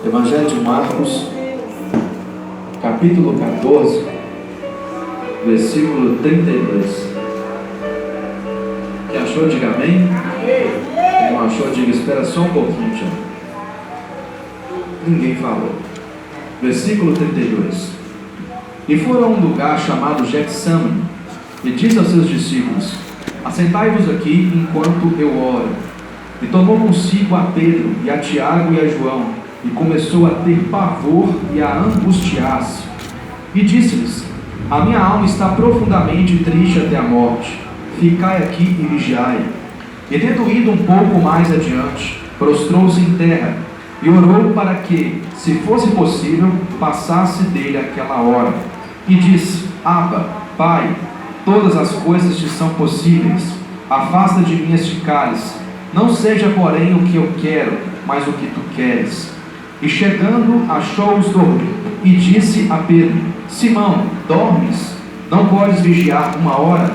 Evangelho de Marcos, capítulo 14, versículo 32. Quem achou, diga amém. Quem não achou, diga espera só um pouquinho, Tiago. Ninguém falou. Versículo 32. E foram a um lugar chamado Getsemane, e disse aos seus discípulos: assentai-vos aqui enquanto eu oro. E tomou consigo a Pedro, e a Tiago e a João, e começou a ter pavor e a angustiar-se. E disse-lhes: a minha alma está profundamente triste até a morte. Ficai aqui e vigiai. E tendo ido um pouco mais adiante, prostrou-se em terra, e orou para que, se fosse possível, passasse dele aquela hora. E disse: Abba, Pai, todas as coisas te são possíveis. Afasta de mim este cálice. Não seja, porém, o que eu quero, mas o que tu queres. E chegando, achou-os dormindo, e disse a Pedro: Simão, dormes? Não podes vigiar uma hora?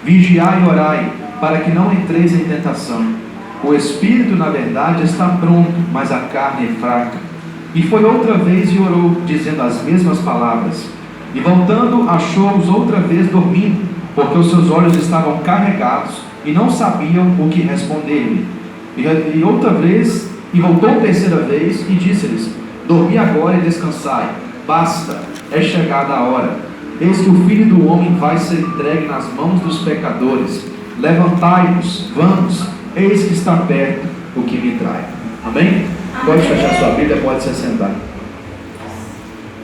Vigiai e orai, para que não entreis em tentação. O espírito, na verdade, está pronto, mas a carne é fraca. E foi outra vez e orou, dizendo as mesmas palavras. E voltando, achou-os outra vez dormindo, porque os seus olhos estavam carregados, e não sabiam o que responder-lhe. E outra vez, e voltou terceira vez, e disse-lhes: dormi agora e descansai, basta, é chegada a hora. Eis que o Filho do Homem vai ser entregue nas mãos dos pecadores. Levantai-vos, vamos, eis que está perto o que me trai. Amém? Pode fechar sua Bíblia, pode se assentar.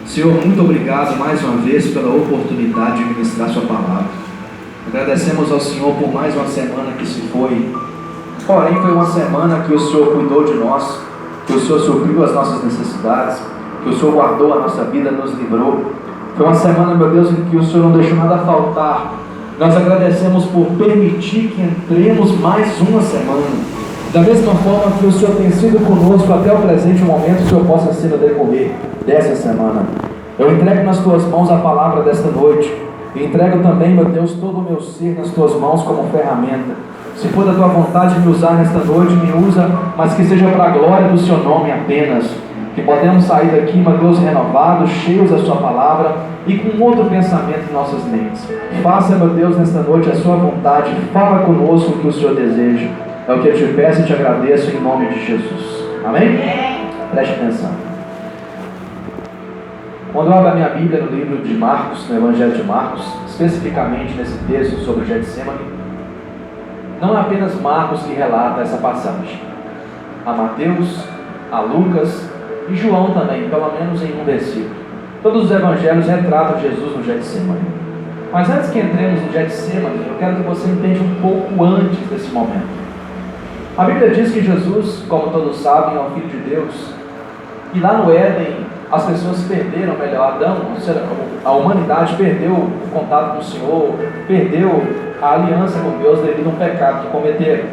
Senhor, muito obrigado mais uma vez pela oportunidade de ministrar sua palavra. Agradecemos ao Senhor por mais uma semana que se foi. Porém, foi uma semana que o Senhor cuidou de nós, que o Senhor supriu as nossas necessidades, que o Senhor guardou a nossa vida, nos livrou. Foi uma semana, meu Deus, em que o Senhor não deixou nada faltar. Nós agradecemos por permitir que entremos mais uma semana. Da mesma forma que o Senhor tem sido conosco até o presente momento, o Senhor possa ser no decorrer dessa semana. Eu entrego nas Tuas mãos a palavra desta noite. E entrego também, meu Deus, todo o meu ser nas Tuas mãos como ferramenta. Se for da Tua vontade me usar nesta noite, me usa, mas que seja para a glória do Seu nome apenas. Que podemos sair daqui, meu Deus, renovados, cheios da Sua palavra e com outro pensamento em nossas mentes. Faça, meu Deus, nesta noite a Sua vontade. Fala conosco o que o Senhor deseja. É o que eu te peço e te agradeço em nome de Jesus. Amém? Preste atenção. Quando eu abro a minha Bíblia no livro de Marcos, no Evangelho de Marcos, especificamente nesse texto sobre Getsemane, não é apenas Marcos que relata essa passagem. Há Mateus, há Lucas e João também, pelo menos em um versículo. Todos os evangelhos retratam Jesus no Getsemane. Mas antes que entremos no Getsemane, eu quero que você entenda um pouco antes desse momento. A Bíblia diz que Jesus, como todos sabem, é o Filho de Deus. E lá no Éden, as pessoas perderam, melhor, Adão, a humanidade perdeu o contato com o Senhor, perdeu a aliança com Deus devido a um pecado que cometeram.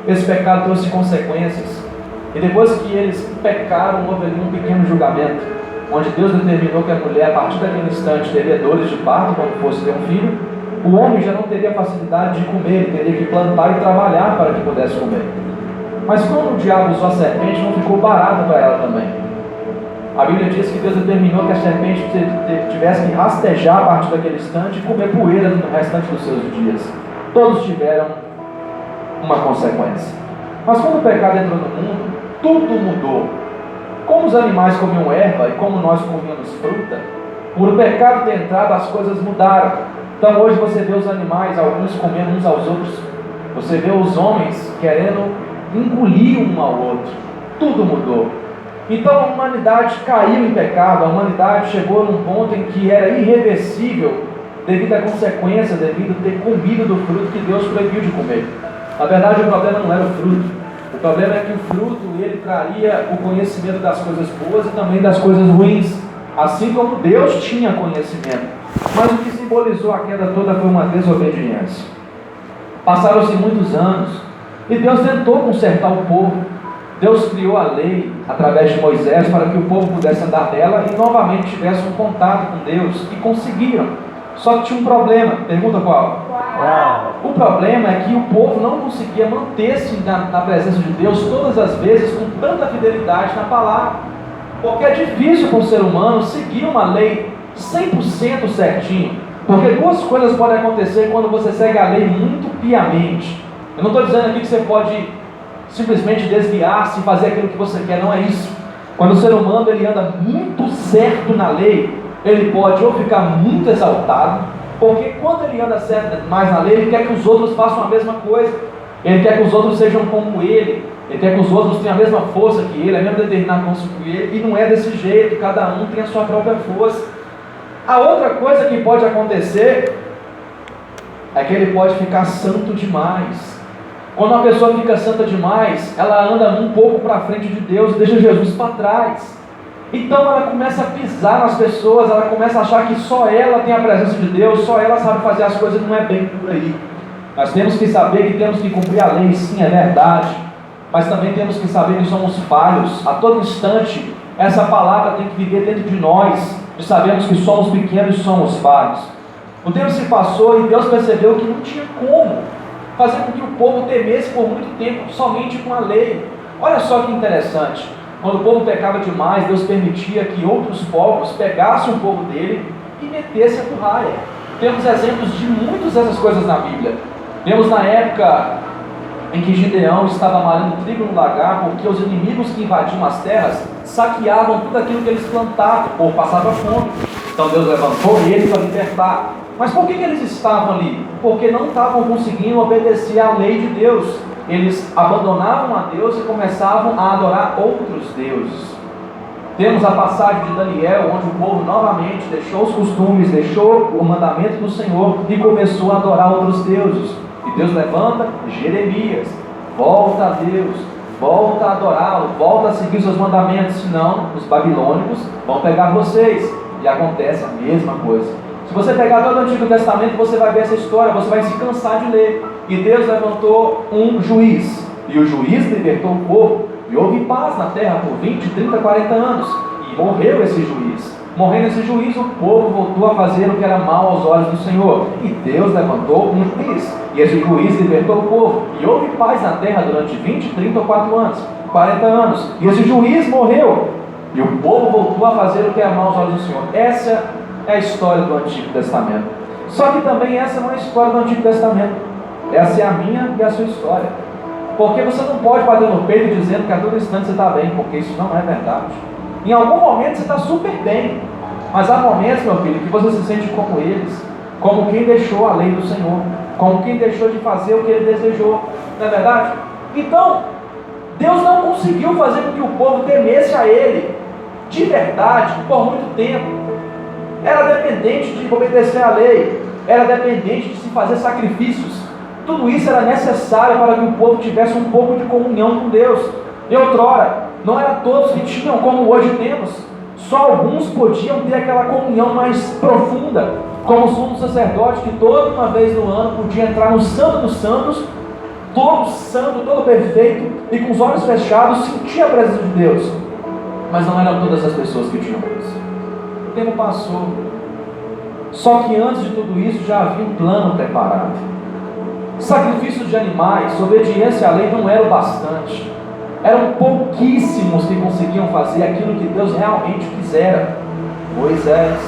Esse pecado trouxe consequências. E depois que eles pecaram, houve ali um pequeno julgamento, onde Deus determinou que a mulher, a partir daquele instante, teria dores de parto quando fosse ter um filho. O homem já não teria facilidade de comer, ele teria que plantar e trabalhar para que pudesse comer. Mas quando o diabo usou a serpente, não ficou barato para ela também. A Bíblia diz que Deus determinou que a serpente tivesse que rastejar a partir daquele instante e comer poeira no restante dos seus dias. Todos tiveram uma consequência. Mas quando o pecado entrou no mundo, tudo mudou. Como os animais comiam erva e como nós comíamos fruta, por o pecado ter entrado, as coisas mudaram. Então hoje você vê os animais, alguns comendo uns aos outros. Você vê os homens querendo engolir um ao outro. Tudo mudou. Então a humanidade caiu em pecado, a humanidade chegou num ponto em que era irreversível devido à consequência, devido a ter comido do fruto que Deus proibiu de comer. Na verdade o problema não era o fruto, o problema é que o fruto ele traria o conhecimento das coisas boas e também das coisas ruins, assim como Deus tinha conhecimento. Mas o que simbolizou a queda toda foi uma desobediência. Passaram-se muitos anos e Deus tentou consertar o povo. Deus criou a lei através de Moisés para que o povo pudesse andar nela e novamente tivesse um contato com Deus, e conseguiram. Só que tinha um problema. Pergunta qual? O problema é que o povo não conseguia manter-se na presença de Deus todas as vezes com tanta fidelidade na palavra. Porque é difícil para um ser humano seguir uma lei 100% certinho. Porque duas coisas podem acontecer quando você segue a lei muito piamente. Eu não estou dizendo aqui que você pode simplesmente desviar-se e fazer aquilo que você quer, não é isso. Quando o ser humano ele anda muito certo na lei, ele pode ou ficar muito exaltado, porque quando ele anda certo mais na lei, ele quer que os outros façam a mesma coisa. Ele quer que os outros sejam como ele quer que os outros tenham a mesma força que ele, a mesma determinação que ele, e não é desse jeito, cada um tem a sua própria força. A outra coisa que pode acontecer é que ele pode ficar santo demais. Quando uma pessoa fica santa demais, ela anda um pouco para frente de Deus e deixa Jesus para trás. Então ela começa a pisar nas pessoas, ela começa a achar que só ela tem a presença de Deus, só ela sabe fazer as coisas, não é bem por aí. Nós temos que saber que temos que cumprir a lei, sim, é verdade, mas também temos que saber que somos falhos. A todo instante, essa palavra tem que viver dentro de nós, de sabermos que somos pequenos e somos falhos. O tempo se passou e Deus percebeu que não tinha como fazer com que o povo temesse por muito tempo, somente com a lei. Olha só que interessante, quando o povo pecava demais, Deus permitia que outros povos pegassem o povo dele e metessem a curraia. Temos exemplos de muitas dessas coisas na Bíblia. Vemos na época em que Gideão estava malhando trigo no lagar, porque os inimigos que invadiam as terras saqueavam tudo aquilo que eles plantavam, ou passavam fome. Então Deus levantou ele para libertar. Mas por que eles estavam ali? Porque não estavam conseguindo obedecer à lei de Deus. Eles abandonavam a Deus e começavam a adorar outros deuses. Temos a passagem de Daniel, onde o povo novamente deixou os costumes, deixou o mandamento do Senhor e começou a adorar outros deuses. E Deus levanta Jeremias, volta a Deus, volta a adorá-lo, volta a seguir seus mandamentos, senão os babilônicos vão pegar vocês. E acontece a mesma coisa. Se você pegar todo o Antigo Testamento, você vai ver essa história, você vai se cansar de ler. E Deus levantou um juiz, e o juiz libertou o povo, e houve paz na terra por 20, 30, 40 anos, e morreu esse juiz. Morrendo esse juiz, o povo voltou a fazer o que era mal aos olhos do Senhor, e Deus levantou um juiz, e esse juiz libertou o povo, e houve paz na terra durante 20, 30 ou 40 anos, e esse juiz morreu, e o povo voltou a fazer o que era mal aos olhos do Senhor. Essa é a história do Antigo Testamento. Só que também essa não é a história do Antigo Testamento. Essa é a minha e a sua história. Porque você não pode bater no peito dizendo que a todo instante você está bem, porque isso não é verdade. Em algum momento você está super bem, mas há momentos, meu filho, que você se sente como eles, como quem deixou a lei do Senhor, como quem deixou de fazer o que ele desejou. Não é verdade? Então, Deus não conseguiu fazer com que o povo temesse a ele de verdade por muito tempo. Era dependente de obedecer à lei, era dependente de se fazer sacrifícios. Tudo isso era necessário para que o povo tivesse um pouco de comunhão com Deus. E outrora, não era todos que tinham como hoje temos. Só alguns podiam ter aquela comunhão mais profunda, como o sumo sacerdote, que toda uma vez no ano podia entrar no Santo dos Santos, todo santo, todo perfeito, e com os olhos fechados sentia a presença de Deus. Mas não eram todas as pessoas que tinham isso. O tempo passou. Só que antes de tudo isso já havia um plano preparado. Sacrifícios de animais, obediência à lei não era o bastante. Eram pouquíssimos que conseguiam fazer aquilo que Deus realmente quisera. Moisés,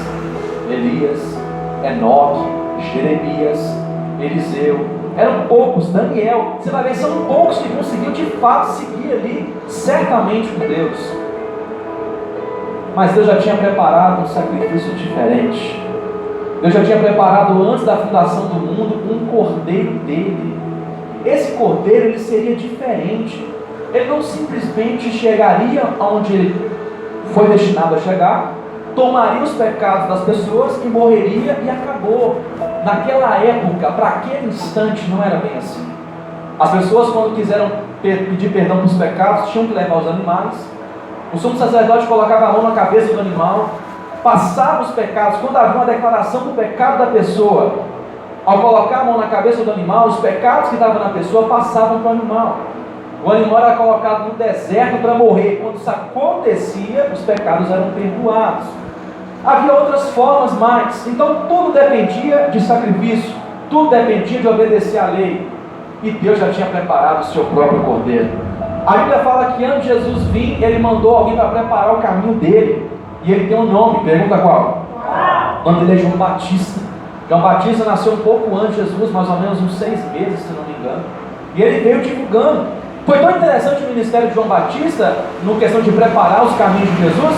Elias, Enoque, Jeremias, Eliseu. Eram poucos. Daniel, você vai ver, são poucos que conseguiam de fato seguir ali, certamente com Deus. Mas Deus já tinha preparado um sacrifício diferente. Deus já tinha preparado antes da fundação do mundo um cordeiro dele. Esse cordeiro ele seria diferente. Ele não simplesmente chegaria onde ele foi destinado a chegar, tomaria os pecados das pessoas e morreria e acabou. Naquela época, para aquele instante, não era bem assim. As pessoas, quando quiseram pedir perdão pelos pecados, tinham que levar os animais. O sumo sacerdote colocava a mão na cabeça do animal, passava os pecados. Quando havia uma declaração do pecado da pessoa, ao colocar a mão na cabeça do animal, os pecados que estavam na pessoa passavam para o animal. O animal era colocado no deserto para morrer. Quando isso acontecia, os pecados eram perdoados. Havia outras formas mais. Então tudo dependia de sacrifício, tudo dependia de obedecer à lei. E Deus já tinha preparado o seu próprio cordeiro. A Bíblia fala que antes de Jesus vir, ele mandou alguém para preparar o caminho dele. E ele tem um nome, pergunta qual? O nome dele é João Batista. João Batista nasceu um pouco antes de Jesus, mais ou menos uns 6 meses, se não me engano. E ele veio divulgando. Foi tão interessante o ministério de João Batista, no questão de preparar os caminhos de Jesus,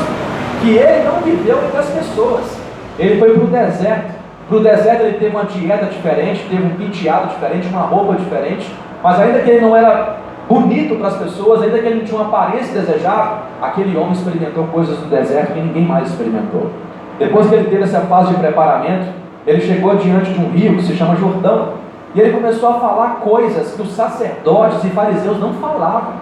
que ele não viveu entre as pessoas. Ele foi para o deserto. Para o deserto ele teve uma dieta diferente, teve um penteado diferente, uma roupa diferente. Mas ainda que ele não era bonito para as pessoas, ainda que ele não tinha uma aparência desejável, aquele homem experimentou coisas no deserto que ninguém mais experimentou. Depois que ele teve essa fase de preparamento, ele chegou diante de um rio que se chama Jordão, e ele começou a falar coisas que os sacerdotes e fariseus não falavam.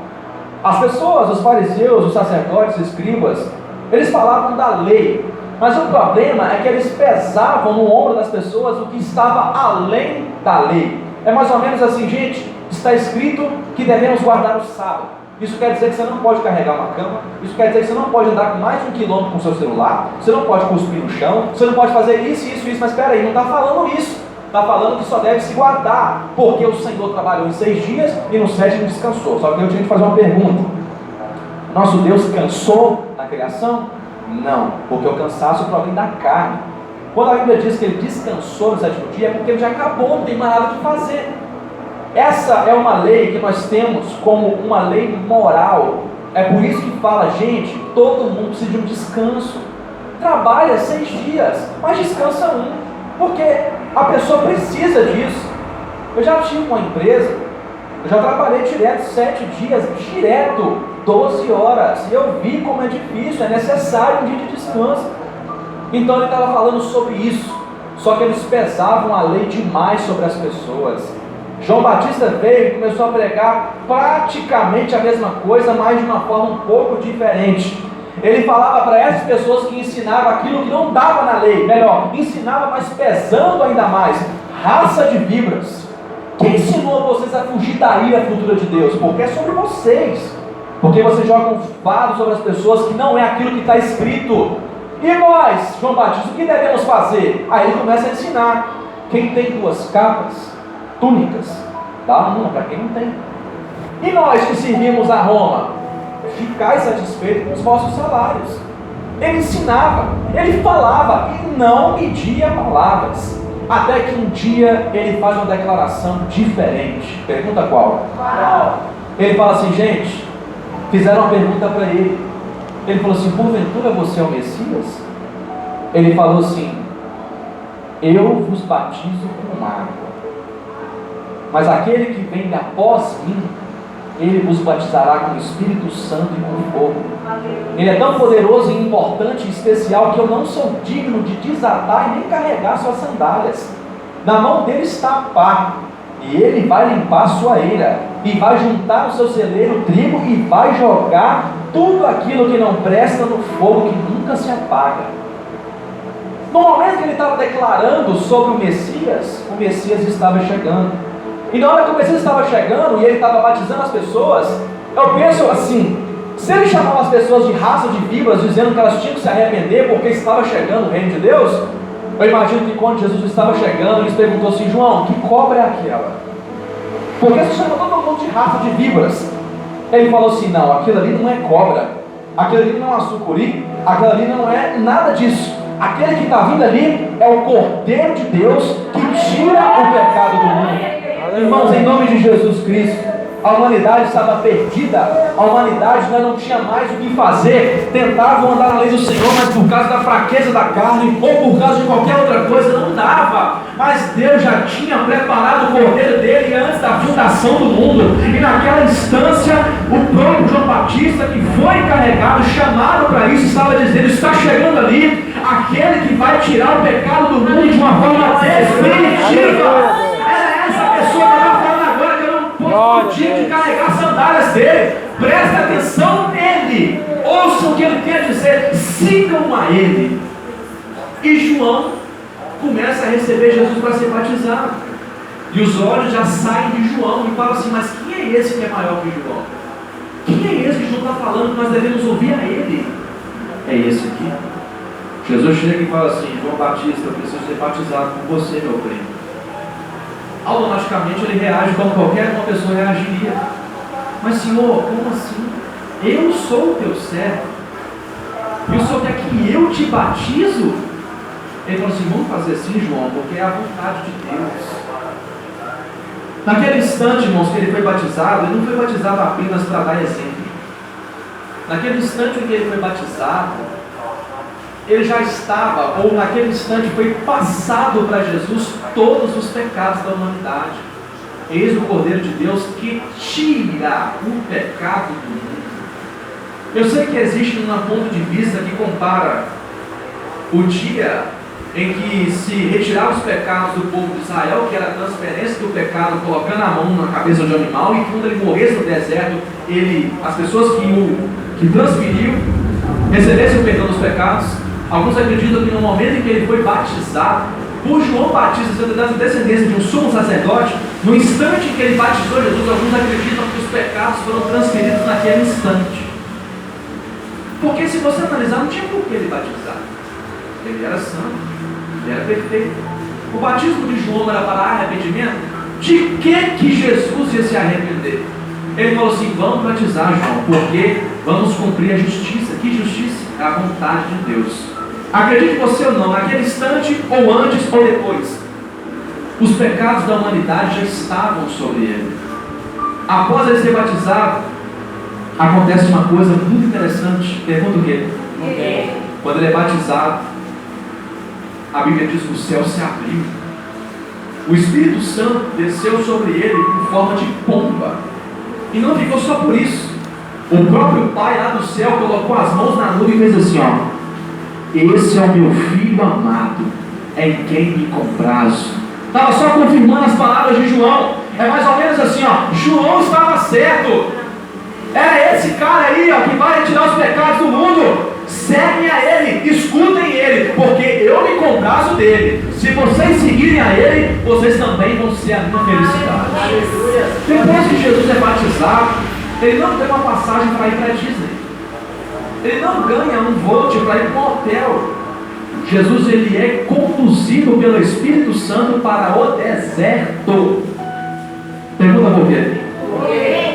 As pessoas, os fariseus, os sacerdotes, os escribas, eles falavam da lei, mas o problema é que eles pesavam no ombro das pessoas o que estava além da lei. É mais ou menos assim, gente, está escrito que devemos guardar o sábado. Isso quer dizer que você não pode carregar uma cama, isso quer dizer que você não pode andar com mais de 1 quilômetro com o seu celular, você não pode cuspir no chão, você não pode fazer isso, mas espera aí, não está falando isso. Está falando que só deve se guardar, porque o Senhor trabalhou em 6 dias e no 7º descansou. Só que eu tinha que fazer uma pergunta: nosso Deus cansou na criação? Não, porque o cansaço provém da carne. Quando a Bíblia diz que ele descansou no 7º dia, é porque ele já acabou, não tem mais nada que fazer. Essa é uma lei que nós temos como uma lei moral. É por isso que fala, gente, todo mundo precisa de um descanso. Trabalha 6 dias, mas descansa 1, porque a pessoa precisa disso. Eu já tive uma empresa, eu já trabalhei direto 7 dias, direto 12 horas, e eu vi como é difícil, é necessário um dia de descanso. Então ele estava falando sobre isso, só que eles pesavam a lei demais sobre as pessoas. João Batista veio e começou a pregar praticamente a mesma coisa, mas de uma forma um pouco diferente. Ele falava para essas pessoas que ensinavam aquilo que não dava na lei, melhor, ensinava, mas pesando ainda mais. Raça de víboras, quem ensinou vocês a fugir da ira futura de Deus? Porque é sobre vocês, porque vocês jogam fardo sobre as pessoas que não é aquilo que está escrito. E nós, João Batista, o que devemos fazer? Aí ele começa a ensinar. Quem tem 2 capas, túnicas, dá uma para quem não tem. E nós que servimos a Roma, ficai satisfeitos com os vossos salários. Ele ensinava, ele falava e não media palavras. Até que um dia ele faz uma declaração diferente. Pergunta qual? Ele fala assim, gente, fizeram uma pergunta para ele. Ele falou assim, porventura você é o Messias? Ele falou assim, eu vos batizo com água, mas aquele que vem após mim, ele vos batizará com o Espírito Santo e com fogo. Ele é tão poderoso e importante e especial que eu não sou digno de desatar e nem carregar suas sandálias. Na mão dele está a pá, e ele vai limpar a sua eira, e vai juntar no seu celeiro trigo, e vai jogar tudo aquilo que não presta no fogo que nunca se apaga. No momento que ele estava declarando sobre o Messias estava chegando. E na hora que o Messias estava chegando e ele estava batizando as pessoas, eu penso assim, se ele chamava as pessoas de raça de víboras, dizendo que elas tinham que se arrepender porque estava chegando o reino de Deus, eu imagino que quando Jesus estava chegando, eles perguntou assim, João, que cobra é aquela? Porque você chama todo mundo de raça de víboras. Ele falou assim, não, aquilo ali não é cobra, aquilo ali não é uma sucuri, aquilo ali não é nada disso. Aquele que está vindo ali é o Cordeiro de Deus que tira o pecado do mundo. Irmãos, em nome de Jesus Cristo, a humanidade estava perdida, a humanidade não tinha mais o que fazer, tentavam andar na lei do Senhor, mas por causa da fraqueza da carne, ou por causa de qualquer outra coisa, não dava. Mas Deus já tinha preparado o Cordeiro dele antes da fundação do mundo, e naquela instância, o próprio João Batista, que foi encarregado, chamado para isso, estava dizendo, está chegando ali, aquele que vai tirar o pecado do mundo de uma forma definitiva. Tinha que carregar as sandálias dele. Presta atenção nele, ouçam o que ele quer dizer, sigam a ele. E João começa a receber Jesus para ser batizado, e os olhos já saem de João e falam assim, mas quem é esse que é maior que João? Quem é esse que João está falando que nós devemos ouvir a ele? É esse aqui. Jesus chega e fala assim, João Batista, eu preciso ser batizado por você, meu primo. Automaticamente ele reage como qualquer uma pessoa reagiria. Mas Senhor, como assim? Eu sou o teu servo. E o Senhor quer que eu te batizo? Ele falou assim, vamos fazer assim, João, porque é a vontade de Deus. Naquele instante, irmãos, que ele foi batizado, ele não foi batizado apenas para dar exemplo. Naquele instante em que ele foi batizado, ele já estava, ou naquele instante foi passado para Jesus todos os pecados da humanidade. Eis o Cordeiro de Deus que tira o pecado do mundo. Eu sei que existe um ponto de vista que compara o dia em que se retirava os pecados do povo de Israel, que era a transferência do pecado, colocando a mão na cabeça do animal, e quando ele morresse no deserto, as pessoas que transferiu, recebessem o perdão dos pecados. Alguns acreditam que no momento em que ele foi batizado, por João Batista, sendo da descendência de um sumo sacerdote, no instante em que ele batizou Jesus, alguns acreditam que os pecados foram transferidos naquele instante. Porque se você analisar, não tinha por que ele batizar. Ele era santo, ele era perfeito. O batismo de João era para arrependimento? De que Jesus ia se arrepender? Ele falou assim, vamos batizar, João, porque vamos cumprir a justiça. Que justiça? É a vontade de Deus. Acredite você ou não, naquele instante, ou antes ou depois, os pecados da humanidade já estavam sobre ele. Após ele ser batizado, acontece uma coisa muito interessante. Pergunta o quê? Quando ele é batizado, a Bíblia diz que o céu se abriu. O Espírito Santo desceu sobre ele em forma de pomba. E não ficou só por isso. O próprio Pai lá do céu colocou as mãos na nuvem e fez assim, ó. Esse é o meu filho amado, em quem me comprazo. Estava só confirmando as palavras de João. É mais ou menos assim, ó. João estava certo. É esse cara aí, ó, que vai retirar os pecados do mundo. Seguem a ele, escutem ele, porque eu me comprazo dele. Se vocês seguirem a ele, vocês também vão ser a minha felicidade. Depois que Jesus é batizado, ele não tem uma passagem para ir para Disney. Ele não ganha um voucher para ir para um hotel. Jesus, ele é conduzido pelo Espírito Santo para o deserto. Pergunta por quê?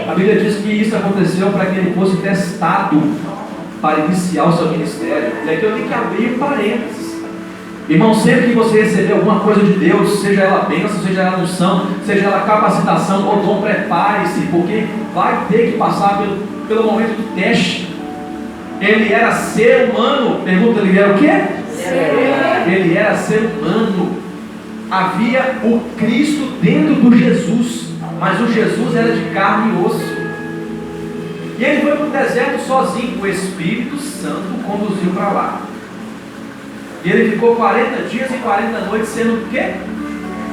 A Bíblia diz que isso aconteceu para que ele fosse testado para iniciar o seu ministério. E aqui eu tenho que abrir parênteses. Irmão, sempre que você receber alguma coisa de Deus, seja ela bênção, seja ela unção, seja ela capacitação ou dom, prepare-se, porque vai ter que passar pelo momento do teste. Ele era ser humano. Pergunta, ele era o quê? Ele era ser humano. Havia o Cristo dentro do Jesus, mas o Jesus era de carne e osso. E ele foi para o deserto sozinho. O Espírito Santo o conduziu para lá. E ele ficou 40 dias e 40 noites sendo o quê?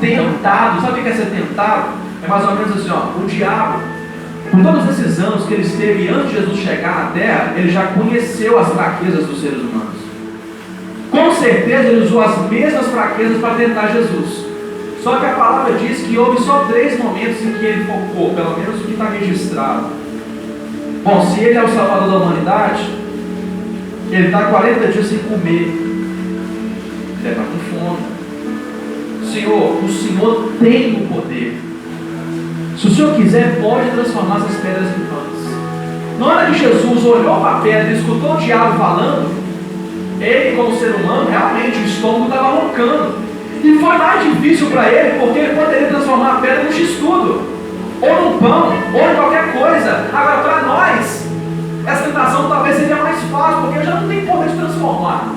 Tentado. Sabe o que é ser tentado? É mais ou menos assim, ó. O diabo, por todos esses anos que ele esteve antes de Jesus chegar na terra, ele já conheceu as fraquezas dos seres humanos. Com certeza ele usou as mesmas fraquezas para tentar Jesus. Só que a palavra diz que houve só 3 momentos em que ele focou, pelo menos o que está registrado. Bom, se ele é o Salvador da humanidade, ele está 40 dias sem comer. Ele está com fome. Senhor, o Senhor tem o poder. Se o Senhor quiser, pode transformar essas pedras em pães. Na hora que Jesus olhou para a pedra e escutou o diabo falando, ele, como ser humano, realmente o estômago estava roncando. E foi mais difícil para ele, porque ele poderia transformar a pedra num x-tudo, ou num pão, ou em qualquer coisa. Agora, para nós, essa tentação talvez seja mais fácil, porque eu já não tenho poder de transformar.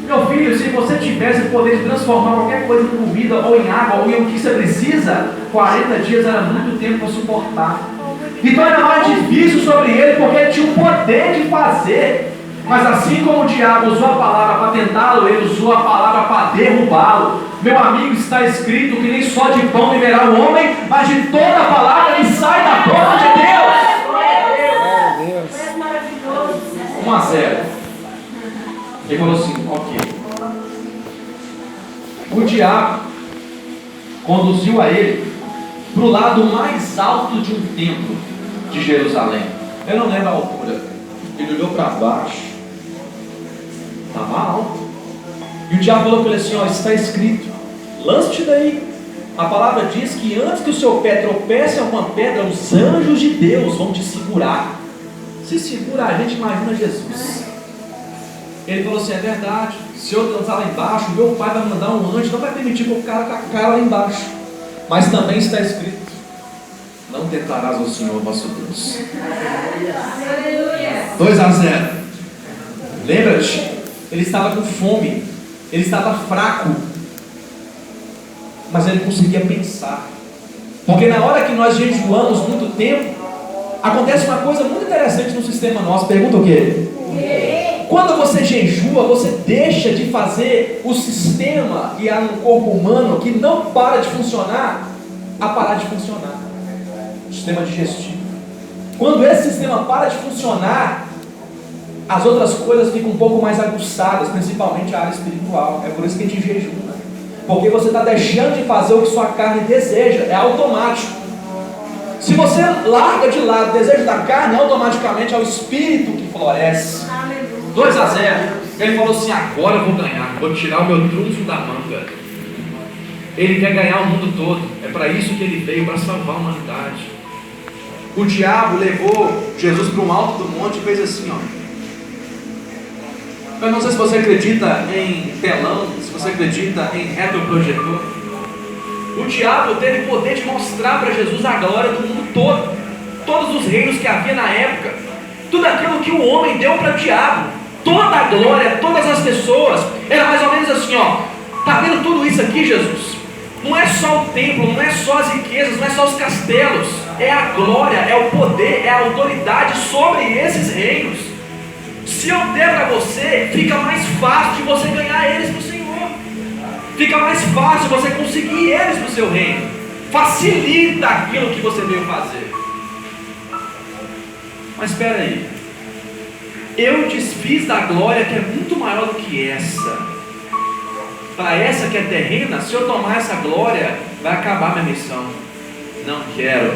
Meu filho, se você tivesse o poder de transformar qualquer coisa em comida, ou em água, ou em o que você precisa, 40 dias era muito tempo para suportar. Então era mais difícil sobre ele, porque ele tinha o poder de fazer. Mas assim como o diabo usou a palavra para tentá-lo, ele usou a palavra para derrubá-lo. Meu amigo, está escrito que nem só de pão viverá o homem, mas de toda a palavra que sai da boca de Deus. 1-0. Ele falou assim, ok. O diabo conduziu a ele para o lado mais alto de um templo de Jerusalém. Eu não lembro a altura. Ele olhou para baixo. Estava alto. E o diabo falou para ele assim, ó, está escrito, lance-te daí, A palavra diz que antes que o seu pé tropece em alguma pedra, os anjos de Deus vão te segurar. Se segura a gente, imagina Jesus. Ele falou assim: é verdade, se eu dançar lá embaixo, meu pai vai mandar um anjo, não vai permitir que o cara caia lá embaixo. Mas também está escrito: não tentarás o Senhor vosso Deus. 2-0. Lembra-te, ele estava com fome, ele estava fraco, mas ele conseguia pensar. Porque na hora que nós jejuamos muito tempo, acontece uma coisa muito interessante no sistema nosso. Pergunta o quê? Quando você jejua, você deixa de fazer o sistema que há no corpo humano, que não para de funcionar, a parar de funcionar. O sistema digestivo. Quando esse sistema para de funcionar, as outras coisas ficam um pouco mais aguçadas, principalmente a área espiritual. É por isso que a gente jejua. Porque você está deixando de fazer o que sua carne deseja, é automático. Se você larga de lado o desejo da carne, automaticamente é o espírito que floresce. 2-0. Ele falou assim: agora eu vou ganhar, vou tirar o meu trunfo da manga. Ele quer ganhar o mundo todo. É para isso que ele veio, para salvar a humanidade. O diabo levou Jesus para um alto do monte e fez assim, ó. Eu não sei se você acredita em telão, se você acredita em retroprojetor. O diabo teve poder de mostrar para Jesus a glória do mundo todo, todos os reinos que havia na época, tudo aquilo que o homem deu para o diabo, toda a glória, todas as pessoas. Era mais ou menos assim, ó. Tá vendo tudo isso aqui, Jesus? Não é só o templo, não é só as riquezas, não é só os castelos, é a glória, é o poder, é a autoridade sobre esses reinos. Se eu der para você, fica mais fácil de você ganhar eles para o Senhor. Fica mais fácil você conseguir eles para o seu reino. Facilita aquilo que você veio fazer. Mas espera aí. Eu desfiz da glória que é muito maior do que essa. Para essa que é terrena, se eu tomar essa glória, vai acabar minha missão. Não quero.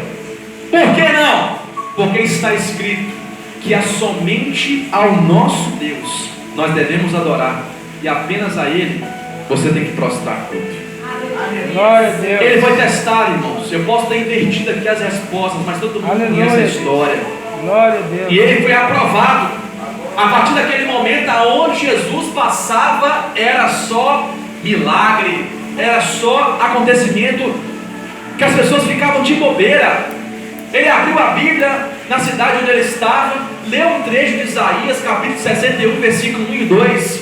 Por que não? Porque está escrito que é somente ao nosso Deus nós devemos adorar, e apenas a Ele você tem que prostrar tudo. Glória a Deus. Ele foi testado, irmãos. Eu posso ter invertido aqui as respostas, mas todo mundo conhece a história. Glória a Deus. E ele foi aprovado. A partir daquele momento, aonde Jesus passava, era só milagre, era só acontecimento, que as pessoas ficavam de bobeira. Ele abriu a Bíblia na cidade onde ele estava, leu um trecho de Isaías, capítulo 61, versículo 1 e 2.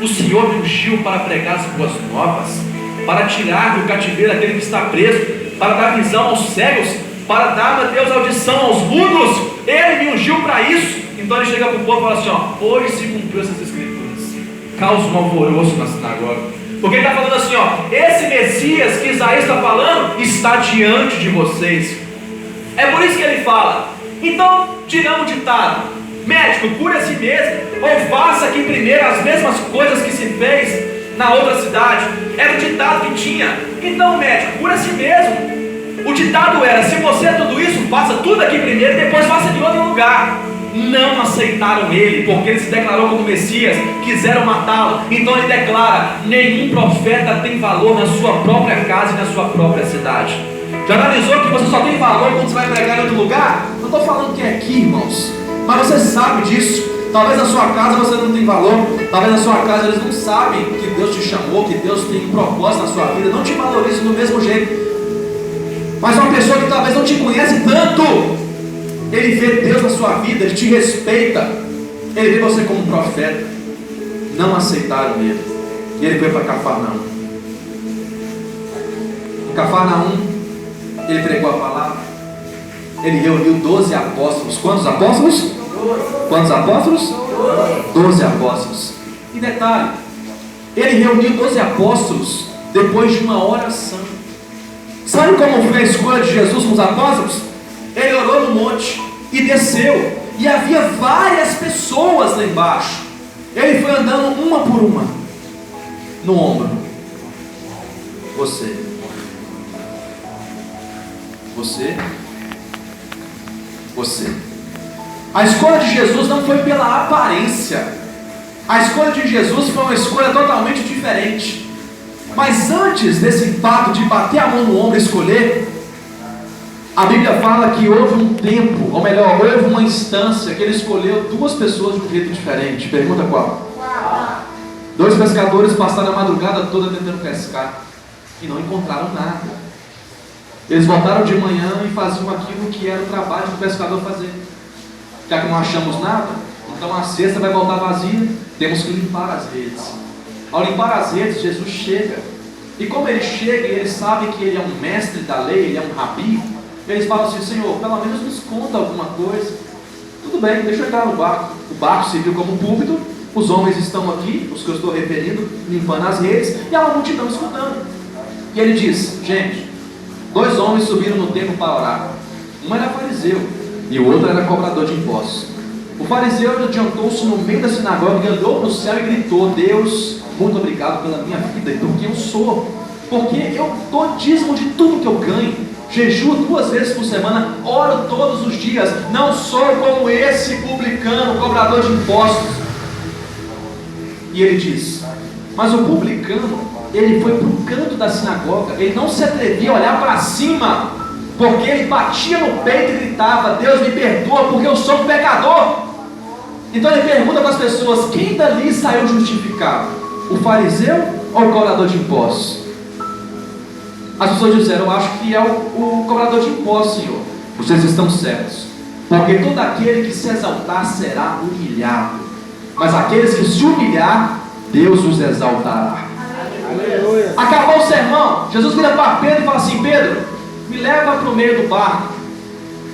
O Senhor me ungiu para pregar as boas novas, para tirar do cativeiro aquele que está preso, para dar visão aos cegos, para dar, meu Deus, audição aos mudos. Ele me ungiu para isso. Então ele chega para o povo e fala assim, ó: hoje se cumpriu essas escrituras. Causa um alvoroço na sinagoga, porque ele está falando assim, ó: esse Messias que Isaías está falando está diante de vocês. É por isso que ele fala. Então dirão o ditado: médico, cure a si mesmo, ou faça aqui primeiro as mesmas coisas que se fez na outra cidade. Era o ditado que tinha. Então médico, cure a si mesmo. O ditado era: se você é tudo isso, faça tudo aqui primeiro, depois faça em outro lugar. Não aceitaram ele, porque ele se declarou como Messias, quiseram matá-lo. Então ele declara: nenhum profeta tem valor na sua própria casa e na sua própria cidade. Já analisou que você só tem valor quando você vai pregar em outro lugar? Não estou falando que é aqui, irmãos, mas você sabe disso. Talvez na sua casa você não tem valor, talvez na sua casa eles não sabem que Deus te chamou, que Deus tem um propósito na sua vida, não te valorizam do mesmo jeito. Mas uma pessoa que talvez não te conhece tanto, ele vê Deus na sua vida, ele te respeita, ele vê você como um profeta. Não aceitaram ele, e ele foi para Cafarnaum. Em Cafarnaum, ele pregou a palavra, ele reuniu 12 apóstolos. Quantos apóstolos? Quantos apóstolos? 12 apóstolos. E detalhe, ele reuniu 12 apóstolos depois de uma oração. Sabe como foi a escolha de Jesus com os apóstolos? Ele orou no monte e desceu, e havia várias pessoas lá embaixo. Ele foi andando uma por uma no ombro. Você. A escolha de Jesus não foi pela aparência. A escolha de Jesus foi uma escolha totalmente diferente. Mas antes desse fato de bater a mão no ombro e escolher, a Bíblia fala que houve um tempo, ou melhor, houve uma instância que ele escolheu duas pessoas de um jeito diferente. Pergunta qual? Dois pescadores passaram a madrugada toda tentando pescar e não encontraram nada. Eles voltaram de manhã e faziam aquilo que era o trabalho do pescador fazer. Já que não achamos nada, então a cesta vai voltar vazia, temos que limpar as redes. Ao limpar as redes, Jesus chega. E como ele chega e eles sabem que ele é um mestre da lei, ele é um rabi, eles falam assim: Senhor, pelo menos nos conta alguma coisa. Tudo bem, deixa eu entrar no barco. O barco serviu como púlpito, os homens estão aqui, os que eu estou referindo, limpando as redes, e há uma multidão escutando. E ele diz: gente, dois homens subiram no templo para orar. Um era fariseu e o outro era cobrador de impostos. O fariseu adiantou-se no meio da sinagoga e olhou para o céu e gritou: Deus, muito obrigado pela minha vida e por quem eu sou, porque eu dou dízimo de tudo que eu ganho, jejuo 2 vezes por semana, oro todos os dias, não sou como esse publicano, cobrador de impostos. E ele diz: mas o publicano, ele foi para o canto da sinagoga, ele não se atrevia a olhar para cima, porque ele batia no peito e gritava: Deus me perdoa porque eu sou um pecador. Então ele pergunta para as pessoas: quem dali saiu justificado? O fariseu ou o cobrador de impostos? As pessoas disseram: eu acho que é o cobrador de impostos, Senhor. Vocês estão certos, porque todo aquele que se exaltar será humilhado, mas aqueles que se humilhar, Deus os exaltará. Aleluia. Acabou o sermão, Jesus vira para Pedro e fala assim: Pedro, me leva para o meio do barco,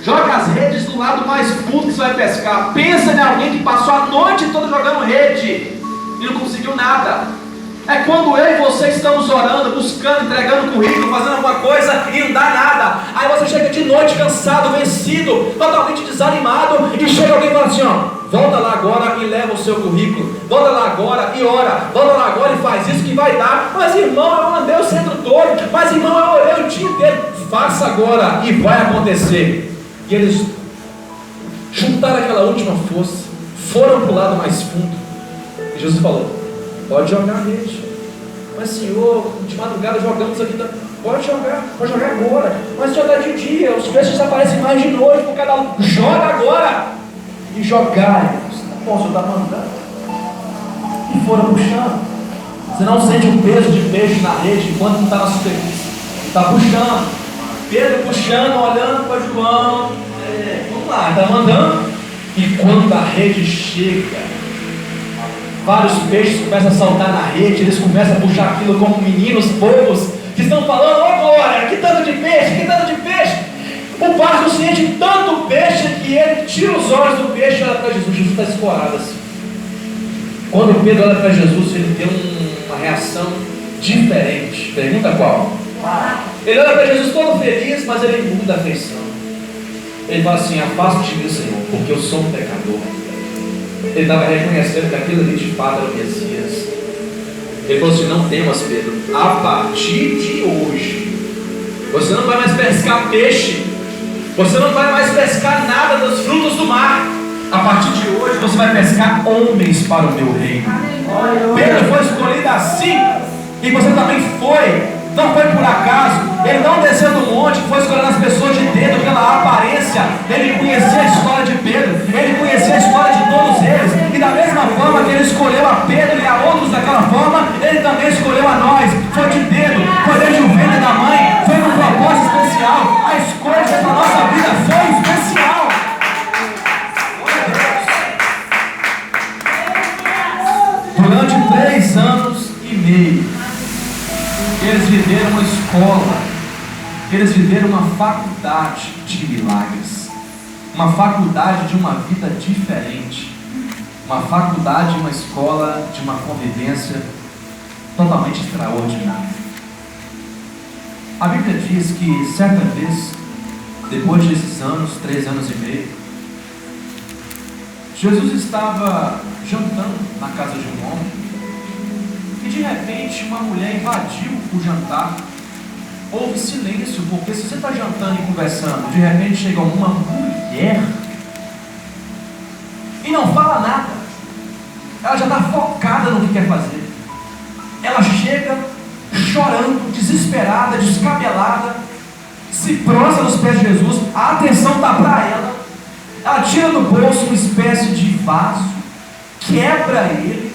joga as redes do lado mais fundo que você vai pescar. Pensa em alguém que passou a noite toda jogando rede e não conseguiu nada. É quando eu e você estamos orando, buscando, entregando currículo, fazendo alguma coisa e não dá nada. Aí você chega de noite cansado, vencido, totalmente desanimado, e chega alguém e fala assim: ó, volta lá agora e leva o seu currículo, volta lá agora e ora, volta lá agora e faz isso que vai dar. Mas irmão, eu andei o centro todo, mas irmão, eu orei o dia inteiro. Faça agora e vai acontecer. E eles juntaram aquela última força, foram para o lado mais fundo, e Jesus falou: pode jogar a rede. Mas Senhor, de madrugada jogamos aqui. Pode jogar agora. Mas já está de dia, os peixes aparecem mais de noite por cada um. Joga agora. E jogaram. Bom, o Senhor está mandando. E foram puxando. Você não sente o peso de peixe na rede enquanto não está na superfície. Está puxando. Pedro puxando, olhando para João. Vamos lá, está mandando. E quando a rede chega, vários peixes começam a saltar na rede, eles começam a puxar aquilo como meninos bobos, que estão falando: agora, que tanto de peixe, que tanto de peixe. O barco se enche de tanto peixe que ele tira os olhos do peixe e olha para Jesus. Jesus está escorado assim. Quando Pedro olha para Jesus, ele tem uma reação diferente. Pergunta qual? Ele olha para Jesus todo feliz, mas ele muda a feição. Ele fala assim: afasta de mim, Senhor, porque eu sou um pecador. Ele estava reconhecendo que aquilo ali de fato era o Messias. Ele falou assim: não temas, Pedro, a partir de hoje você não vai mais pescar peixe, você não vai mais pescar nada dos frutos do mar. A partir de hoje você vai pescar homens para o meu reino. Pedro foi escolhido assim, e você também foi. Não foi por acaso. Ele não desceu do monte, foi escolhendo as pessoas de dentro pela aparência. Ele conhecia a história de Pedro, ele conhecia a história de todos eles. E da mesma forma que ele escolheu a Pedro e a outros daquela forma, ele também escolheu a nós. Foi de dedo, foi desde o ventre da mãe, foi num propósito especial. A escolha da nossa vida foi especial. Durante 3 anos e meio eles viveram uma escola, eles viveram uma faculdade de milagres, uma faculdade de uma vida diferente, uma faculdade, uma escola de uma convivência totalmente extraordinária. A Bíblia diz que certa vez, depois desses anos, 3 anos e meio, Jesus estava jantando na casa de um homem, e de repente uma mulher invadiu o jantar. Houve silêncio, porque se você está jantando e conversando, de repente chega uma mulher e não fala nada, ela já está focada no que quer fazer. Ela chega, chorando, desesperada, descabelada, se prostra nos pés de Jesus, a atenção está para ela. Ela tira do bolso uma espécie de vaso, quebra ele.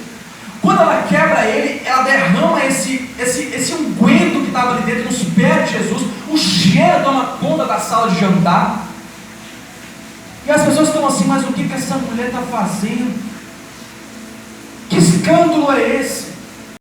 Quando ela quebra ele, ela derrama esse unguento que estava ali dentro nos pés de Jesus. O cheiro toma conta da sala de jantar. E as pessoas estão assim, mas o que essa mulher está fazendo? Que escândalo é esse?